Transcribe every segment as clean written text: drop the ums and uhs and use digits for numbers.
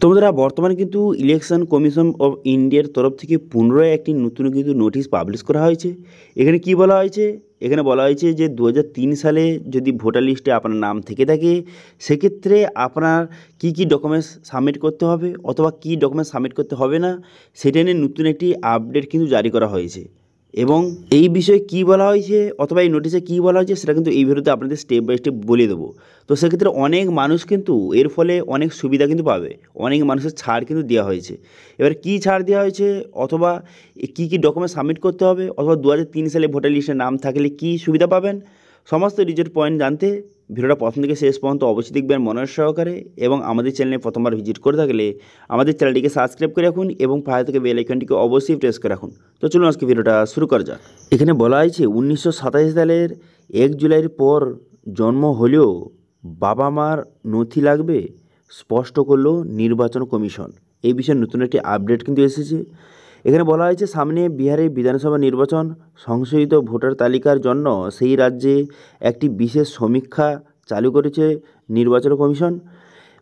তো বন্ধুরা বর্তমানে কিন্তু ইলেকশন কমিশন অফ ইন্ডিয়ার তরফ থেকে পুনরায় একটি নতুন কিন্তু নোটিশ পাবলিশ করা হয়েছে। এখানে কি বলা হয়েছে? এখানে বলা হয়েছে যে 2003 সালে যদি ভোটার লিস্টে আপনার নাম থেকে থাকে সেক্ষেত্রে আপনার কি ডকুমেন্টস সাবমিট করতে হবে অথবা কী ডকুমেন্টস সাবমিট করতে হবে না, সেটা নিয়ে নতুন একটি আপডেট কিন্তু জারি করা হয়েছে। এবং এই বিষয়ে কী বলা হয়েছে অথবা এই নোটিশে কী বলা হয়েছে সেটা কিন্তু এই ভিডিওতে আপনাদের স্টেপ বাই স্টেপ বলে দেবো। তো সেক্ষেত্রে অনেক মানুষ কিন্তু এর ফলে অনেক সুবিধা কিন্তু পাবে, অনেক মানুষের ছাড় কিন্তু দেওয়া হয়েছে। এবার কী ছাড় দেওয়া হয়েছে অথবা কী ডকুমেন্ট সাবমিট করতে হবে অথবা 2003 সালে ভোটার লিস্টে নাম থাকলে কী সুবিধা পাবেন, সমস্ত রিজেক্ট পয়েন্ট জানতে ভিডিওটা প্রথম থেকে শেষ পর্যন্ত অবশ্যই দেখবেন মনোযোগ সহকারে। এবং আমাদের চ্যানেলে প্রথমবার ভিজিট করে থাকলে আমাদের চ্যানেলটিকে সাবস্ক্রাইব করে রাখুন এবং পাশে থেকে বেল আইকনটিকে অবশ্যই প্রেস করে রাখুন। তো চলুন আজকে ভিডিওটা শুরু করা যাক। এখানে বলা হয়েছে 1927 সালের 1 জুলাইয়ের পর জন্ম হলেও বাবা মার নথি লাগবে, স্পষ্ট করলো নির্বাচন কমিশন। এই বিষয়ে নতুন একটি আপডেট কিন্তু এসেছে। এখানে বলা হয়েছে সামনে বিহারের বিধানসভা নির্বাচন, সংশোধিত ভোটার তালিকার জন্য সেই রাজ্যে একটি বিশেষ সমীক্ষা চালু করেছে নির্বাচন কমিশন।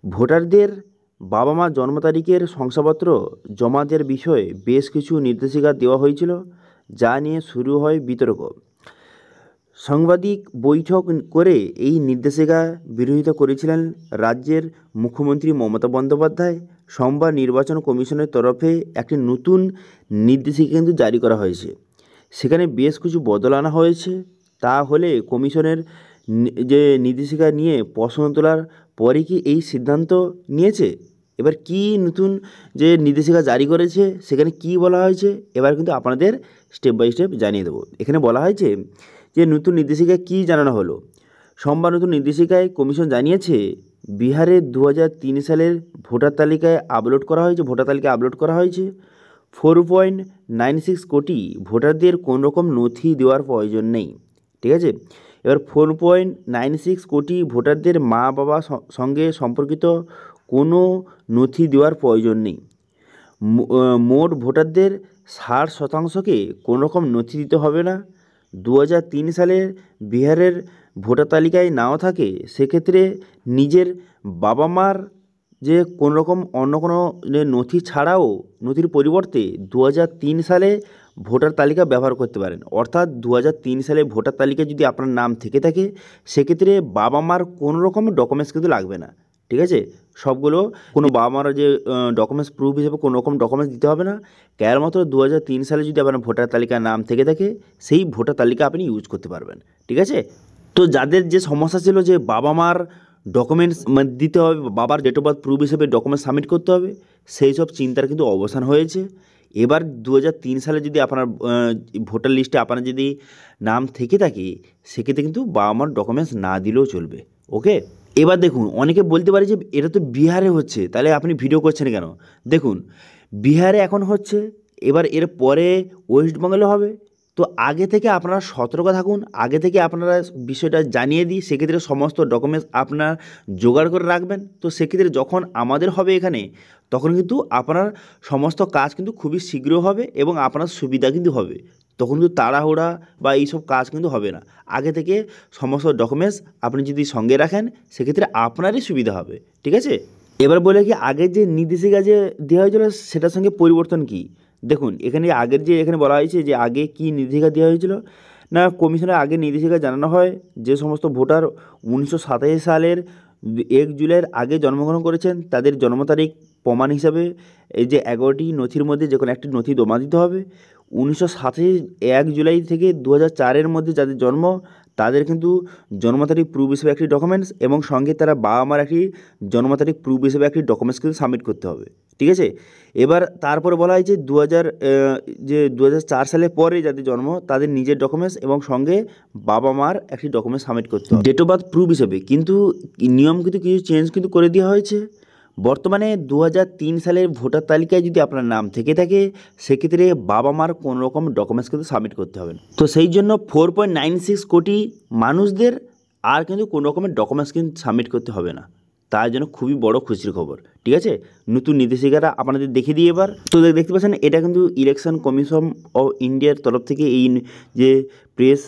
ভোটারদের বাবা মা জন্ম তারিখের শংসাপত্র জমা দেওয়ার বিষয়ে বেশ কিছু নির্দেশিকা দেওয়া হয়েছিল, যা নিয়ে শুরু হয় বিতর্ক। সাংবাদিক বৈঠক করে এই নির্দেশিকা বিরোধিতা করেছিলেন রাজ্যের মুখ্যমন্ত্রী মমতা বন্দ্যোপাধ্যায়। সোমবার নির্বাচন কমিশনের তরফে একটি নতুন নির্দেশিকা কিন্তু জারি করা হয়েছে। সেখানে বেশ কিছু বদল আনা হয়েছে। তা হলে কমিশনের যে নির্দেশিকা নিয়ে প্রশ্ন তোলার পরে কি এই সিদ্ধান্ত নিয়েছে। এবার কি নতুন যে নির্দেশিকা জারি করেছে সেখানে কি বলা হয়েছে এবার কিন্তু আপনাদের স্টেপ বাই স্টেপ জানিয়ে দেবো। এখানে বলা হয়েছে যে নতুন নির্দেশিকায় কী জানানো হলো। সোমবার নতুন নির্দেশিকায় কমিশন জানিয়েছে বিহারের 2003 সালের ভোটার তালিকায় আপলোড করা হয়েছে 4.96 কোটি ভোটারদের কোনো রকম নথি দেওয়ার প্রয়োজন নেই। ঠিক আছে, এবার 4.96 কোটি ভোটারদের মা বাবা সঙ্গে সম্পর্কিত কোনো নথি দেওয়ার প্রয়োজন নেই। মোট ভোটারদের 60%কে কোনো রকম নথি দিতে হবে না। 2003 সালের বিহারের ভোটার তালিকায় নাও থাকে সেক্ষেত্রে নিজের বাবা মার যে কোনো রকম অন্য কোনো নথি ছাড়াও নথির পরিবর্তে 2003 সালে ভোটার তালিকা ব্যবহার করতে পারেন। অর্থাৎ 2003 সালে ভোটার তালিকায় যদি আপনার নাম থেকে থাকে সেক্ষেত্রে বাবা মার কোনো রকম ডকুমেন্টস কিন্তু লাগবে না। ঠিক আছে, সবগুলো কোনো বাবা মার যে ডকুমেন্টস প্রুফ হিসেবে কোনো রকম ডকুমেন্টস দিতে হবে না। কেবলমাত্র 2003 সালে যদি আপনার ভোটার তালিকার নাম থেকে থাকে সেই ভোটার তালিকা আপনি ইউজ করতে পারবেন। ঠিক আছে, তো যাদের যে সমস্যা ছিল যে বাবা মার ডকুমেন্টস দিতে হবে, বাবার ডেট অফ বার্থ প্রুফ হিসেবে ডকুমেন্টস সাবমিট করতে হবে, সেই সব চিন্তার কিন্তু অবসান হয়েছে। এবার 2003 সালে যদি আপনার ভোটার লিস্টে আপনার যদি নাম থেকে থাকে সেক্ষেত্রে কিন্তু বাবা মার ডকুমেন্টস না দিলেও চলবে। ওকে, এবার দেখুন অনেকে বলতে পারে যে এটা তো বিহারে হচ্ছে, তাহলে আপনি ভিডিও করছেন কেন? দেখুন বিহারে এখন হচ্ছে, এবার এর পরে ওয়েস্ট বেঙ্গলে হবে। তো আগে থেকে আপনারা সতর্ক থাকুন, আগে থেকে আপনারা বিষয়টা জানিয়ে দিই, সেক্ষেত্রে সমস্ত ডকুমেন্টস আপনার জোগাড় করে রাখবেন। তো সেক্ষেত্রে যখন আমাদের হবে এখানে তখন কিন্তু আপনার সমস্ত কাজ কিন্তু খুবই শীঘ্র হবে এবং আপনার সুবিধা কিন্তু হবে। তখন কিন্তু তাড়াহুড়া বা এইসব কাজ কিন্তু হবে না। আগে থেকে সমস্ত ডকুমেন্টস আপনি যদি সঙ্গে রাখেন সেক্ষেত্রে আপনারই সুবিধা হবে। ঠিক আছে, এবার বলে কি আগের যে নির্দেশিকা যে দেওয়া হয়েছিল সেটার সঙ্গে পরিবর্তন কী। দেখুন এখানে আগের যে এখানে বলা হয়েছে যে আগে কী নির্দেশিকা দেওয়া হয়েছিল না, কমিশনের আগে নির্দেশিকা জানানো হয় যে সমস্ত ভোটার 1927 সালের 1 জুলাইয়ের আগে জন্মগ্রহণ করেছেন তাদের জন্ম তারিখ প্রমাণ হিসাবে এই যে 11টি নথির মধ্যে যে কোনো একটি নথি জমা দিতে হবে। 1927 1 জুলাই থেকে 2004-এর মধ্যে যাদের জন্ম তাদের কিন্তু জন্ম তারিখ প্রুফ হিসেবে একটি ডকুমেন্টস এবং সঙ্গে তারা বাবা মার একটি জন্ম তারিখ প্রুফ হিসেবে একটি ডকুমেন্টস কিন্তু সাবমিট করতে হবে। ঠিক আছে, এবার তারপরে বলা হয়েছে 2004 সালের পরে যাদের জন্ম তাদের নিজের ডকুমেন্টস এবং সঙ্গে বাবা মার একটি ডকুমেন্টস সাবমিট করতে হবে ডেট অফ বার্থ প্রুফ হিসেবে। কিন্তু নিয়ম কিন্তু কিছু চেঞ্জ কিন্তু করে দেওয়া হয়েছে। বর্তমানে 2003 সালের ভোটার তালিকায় যদি আপনার নাম থেকে থাকে সেক্ষেত্রে বাবা মার কোনো রকম ডকুমেন্টস কিন্তু সাবমিট করতে হবে না। তো সেই জন্য 4.96 কোটি মানুষদের আর কিন্তু কোনো রকমের ডকুমেন্টস কিন্তু সাবমিট করতে হবে না। তার জন্য খুবই বড় খুশির খবর। ঠিক আছে, নতুন নির্দেশিকাটা আপনাদের দেখে দিই এবার। তো দেখতে পাচ্ছেন এটা কিন্তু ইলেকশন কমিশন অফ ইন্ডিয়ার তরফ থেকে এই যে প্রেস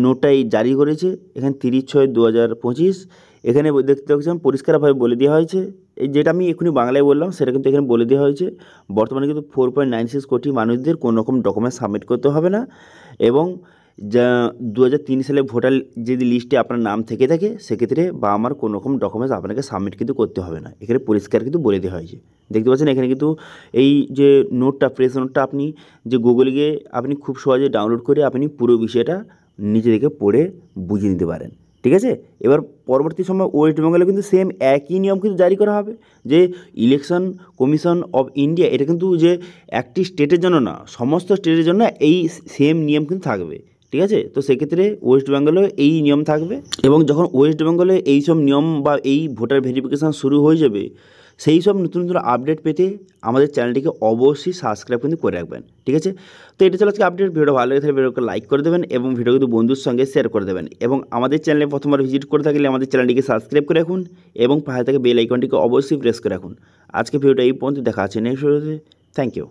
নোটটাই জারি করেছে। এখানে 30/6/2025 এখানে দেখতে পাচ্ছেন পরিষ্কারভাবে বলে দেওয়া হয়েছে এই যেটা আমি এখনই বাংলায় বললাম সেটা কিন্তু এখানে বলে দেওয়া হয়েছে। বর্তমানে কিন্তু 4.96 কোটি মানুষদের কোনো রকম ডকুমেন্ট সাবমিট করতে হবে না, এবং যা 2003 সালে ভোটার যদি লিস্টে আপনার নাম থেকে থাকে সেক্ষেত্রে বা আমার কোনো রকম ডকুমেন্টস আপনাকে সাবমিট কিন্তু করতে হবে না। এখানে পরিষ্কার কিন্তু বলে দেওয়া হয়েছে। দেখতে পাচ্ছেন এখানে কিন্তু এই যে নোটটা, প্রেস নোটটা আপনি যে গুগলে গিয়ে আপনি খুব সহজে ডাউনলোড করে আপনি পুরো বিষয়টা নিজে থেকে পড়ে বুঝে নিতে পারেন। ঠিক আছে, এবার পরবর্তী সময় ওয়েস্ট বেঙ্গলে কিন্তু সেম একই নিয়ম কিন্তু জারি করা হবে, যে ইলেকশন কমিশন অফ ইন্ডিয়া, এটা কিন্তু যে একটি স্টেটের জন্য না, সমস্ত স্টেটের জন্য এই সেম নিয়ম কিন্তু থাকবে। ঠিক আছে, তো সেক্ষেত্রে ওয়েস্ট বেঙ্গলেও এই নিয়ম থাকবে, এবং যখন ওয়েস্ট বেঙ্গলে এই সব নিয়ম বা এই ভোটার ভেরিফিকেশান শুরু হয়ে যাবে, সেই সব নতুন নতুন আপডেট পেতে আমাদের চ্যানেলটিকে অবশ্যই সাবস্ক্রাইব কিন্তু করে রাখবেন। ঠিক আছে, তো এটা ছিল আজকে আপডেট। ভিডিওটা ভালো লাগে তাহলে ভিডিওকে লাইক করে দেবেন এবং ভিডিও কিন্তু বন্ধুর সঙ্গে শেয়ার করে দেবেন, এবং আমাদের চ্যানেলে প্রথমবার ভিজিট করে থাকলে আমাদের চ্যানেলটিকে সাবস্ক্রাইব করে রাখুন এবং পাশে থেকে বেল আইকনটিকে অবশ্যই প্রেস করে রাখুন। আজকে ভিডিওটা এই পর্যন্ত, দেখা আছে নেক্সট ভিডিওতে। Thank you.